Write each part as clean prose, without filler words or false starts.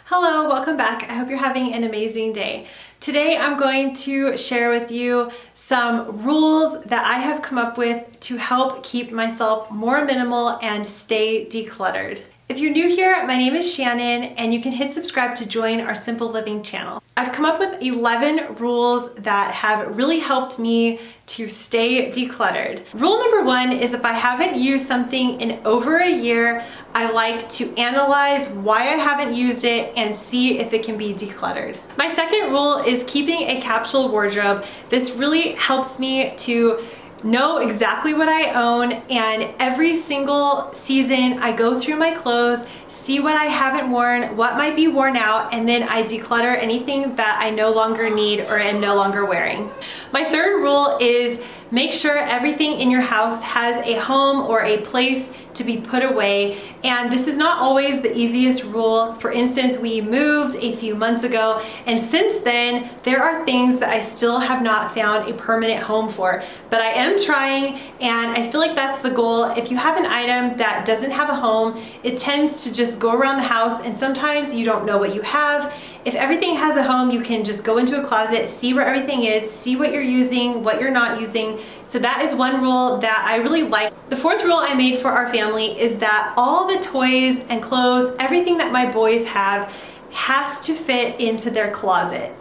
Hello, welcome back. I hope you're having an amazing day. Today I'm going to share with you some rules that I have come up with to help keep myself more minimal and stay decluttered. If you're new here, my name is Shannon and you can hit subscribe to join our Simple Living channel. I've come up with 11 rules that have really helped me to stay decluttered. Rule number 1 is if I haven't used something in over a year, I like to analyze why I haven't used it and see if it can be decluttered. My second rule is keeping a capsule wardrobe. This really helps me to know exactly what I own, and every single season I go through my clothes, see what I haven't worn, what might be worn out, and then I declutter anything that I no longer need or am no longer wearing. My third rule is make sure everything in your house has a home or a place to be put away, and this is not always the easiest rule. For instance, we moved a few months ago, and since then there are things that I still have not found a permanent home for, but I am trying, and I feel like that's the goal. If you have an item that doesn't have a home, it tends to just go around the house, and sometimes you don't know what you have. If everything has a home, you can just go into a closet, see where everything is, see what you're using, what you're not using. So that is one rule that I really like. The fourth rule I made for our family is that all the toys and clothes, everything that my boys have, has to fit into their closet.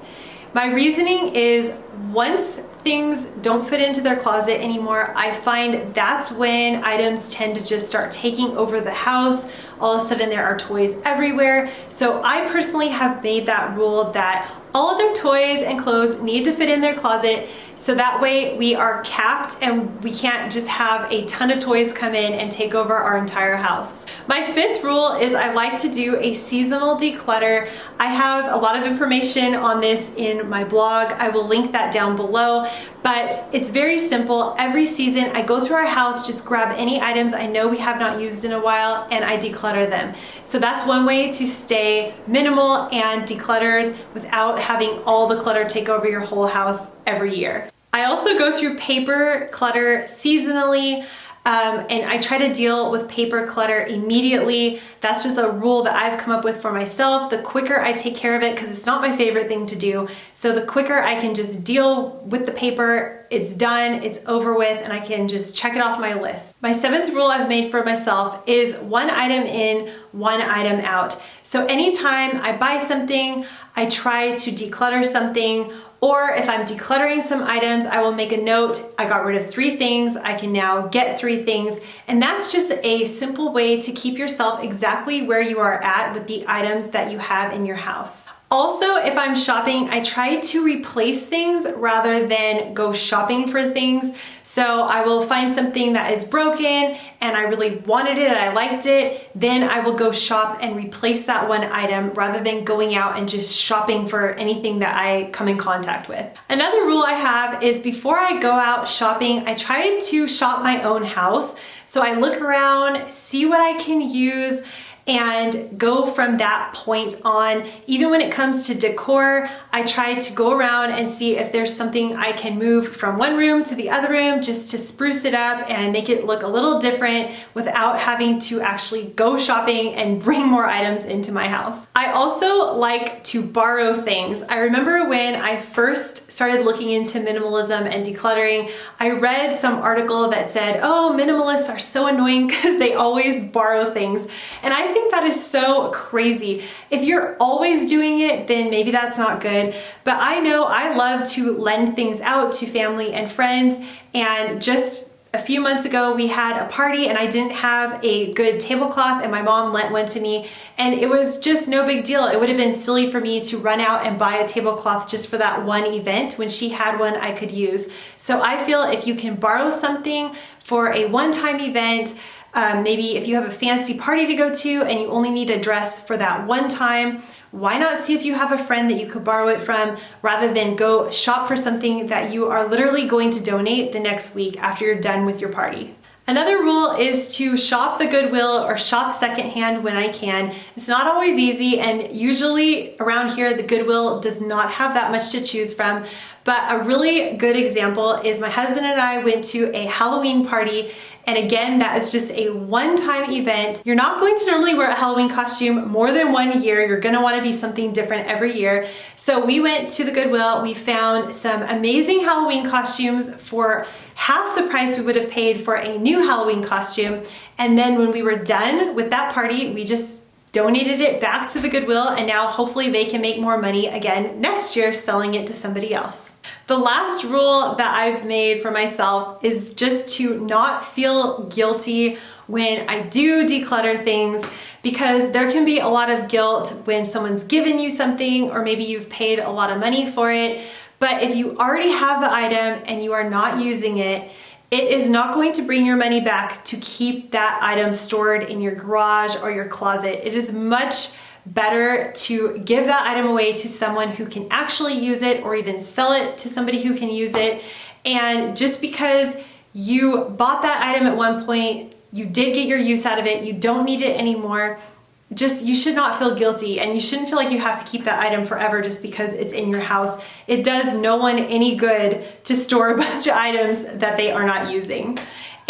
My reasoning is once things don't fit into their closet anymore, I find that's when items tend to just start taking over the house. All of a sudden there are toys everywhere. So I personally have made that rule that all of their toys and clothes need to fit in their closet, so that way we are capped and we can't just have a ton of toys come in and take over our entire house. My fifth rule is I like to do a seasonal declutter. I have a lot of information on this in my blog. I will link that down below, but it's very simple. Every season I go through our house, just grab any items I know we have not used in a while, and I declutter them. So that's one way to stay minimal and decluttered without having all the clutter take over your whole house every year. I also go through paper clutter seasonally. And I try to deal with paper clutter immediately. That's just a rule that I've come up with for myself. The quicker I take care of it, because it's not my favorite thing to do, so the quicker I can just deal with the paper, it's done, it's over with, and I can just check it off my list. My seventh rule I've made for myself is one item in, one item out. So anytime I buy something, I try to declutter something, or if I'm decluttering some items, I will make a note. I got rid of 3 things, I can now get 3 things. And that's just a simple way to keep yourself exactly where you are at with the items that you have in your house. Also, if I'm shopping, I try to replace things rather than go shopping for things. So I will find something that is broken and I really wanted it and I liked it, then I will go shop and replace that one item rather than going out and just shopping for anything that I come in contact with. Another rule I have is before I go out shopping, I try to shop my own house. So I look around, see what I can use, and go from that point on. Even when it comes to decor, I try to go around and see if there's something I can move from one room to the other room just to spruce it up and make it look a little different without having to actually go shopping and bring more items into my house. I also like to borrow things. I remember when I first started looking into minimalism and decluttering, I read some article that said, oh, minimalists are so annoying because they always borrow things. And I think that is so crazy. If you're always doing it, then maybe that's not good. But I know I love to lend things out to family and friends, and just a few months ago we had a party and I didn't have a good tablecloth and my mom lent one to me, and it was just no big deal. It would have been silly for me to run out and buy a tablecloth just for that one event when she had one I could use. So I feel if you can borrow something for a one-time event, maybe if you have a fancy party to go to and you only need a dress for that one time, why not see if you have a friend that you could borrow it from rather than go shop for something that you are literally going to donate the next week after you're done with your party. Another rule is to shop the Goodwill or shop secondhand when I can. It's not always easy, and usually around here the Goodwill does not have that much to choose from, but a really good example is my husband and I went to a Halloween party And again, that is just a one-time event. You're not going to normally wear a Halloween costume more than 1 year. You're gonna wanna be something different every year. So we went to the Goodwill, we found some amazing Halloween costumes for half the price we would have paid for a new Halloween costume. And then when we were done with that party, we just donated it back to the Goodwill, and now hopefully they can make more money again next year selling it to somebody else. The last rule that I've made for myself is just to not feel guilty when I do declutter things, because there can be a lot of guilt when someone's given you something or maybe you've paid a lot of money for it. But if you already have the item and you are not using it, it is not going to bring your money back to keep that item stored in your garage or your closet. It is much better to give that item away to someone who can actually use it, or even sell it to somebody who can use it. And just because you bought that item at one point, you did get your use out of it, you don't need it anymore, you should not feel guilty, and you shouldn't feel like you have to keep that item forever just because it's in your house. It does no one any good to store a bunch of items that they are not using.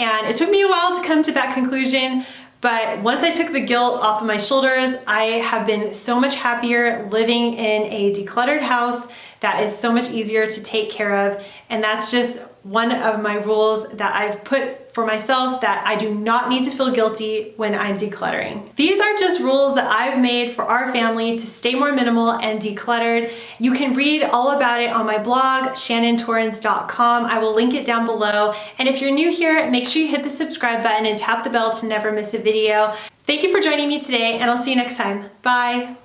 And it took me a while to come to that conclusion, but once I took the guilt off of my shoulders, I have been so much happier living in a decluttered house that is so much easier to take care of. And that's just one of my rules that I've put for myself, that I do not need to feel guilty when I'm decluttering. These are just rules that I've made for our family to stay more minimal and decluttered. You can read all about it on my blog, shannontorrens.com. I will link it down below. And if you're new here, make sure you hit the subscribe button and tap the bell to never miss a video. Thank you for joining me today, and I'll see you next time. Bye.